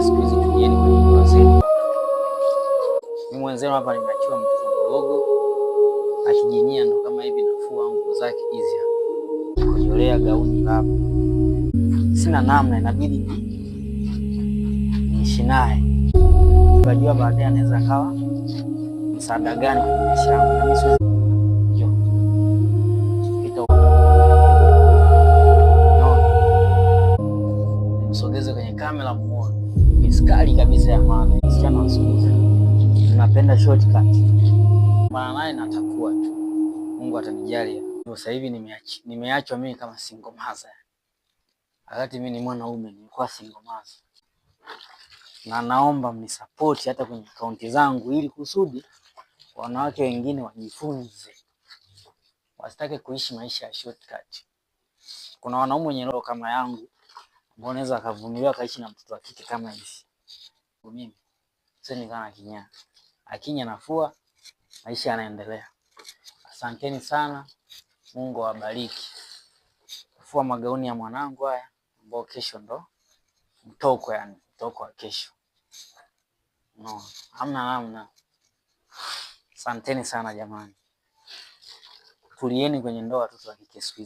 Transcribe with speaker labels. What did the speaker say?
Speaker 1: naomba siku hizi tulieni kwenye ndoa zenu. Mimi mwenzenu hapa nimeachiwa mtoto mdogo akijinyia, ndo kama hivi nafua nguo zake hizi hapa, kujolea gauni hapa, sina namna, inabidi niishi naye. Unajua baadaye anaweza akawa msaada gani kwenye maisha yangu, na mimi siwezi msogeze kwenye kamera muone. Miskali kabisa ya maana. Msichana wasogeze. Napenda shortcut. Maana naye natakuwa tu. Mungu atanijalia. Sasa hivi nimeachwa mimi kama single mother. Wakati mimi ni mwanaume nilikuwa single mother. Na naomba mnisupport hata kwenye akaunti zangu ili kusudi wanawake wengine wajifunze. Wasitake kuishi maisha ya shortcut. Kuna wanaume wenye roho kama yangu ambao unaweza akavumilia kaishi na mtoto wa kike kama hivi. Mimi sasa kana kinya. Akinya nafua, maisha yanaendelea. Asanteni sana. Mungu awabariki. Kufua magauni ya mwanangu haya ambao kesho ndo mtoko, yani mtoko wa kesho. No, hamna namna. Asanteni sana jamani. Tulieni kwenye ndoa watoto wa kike siku hizi.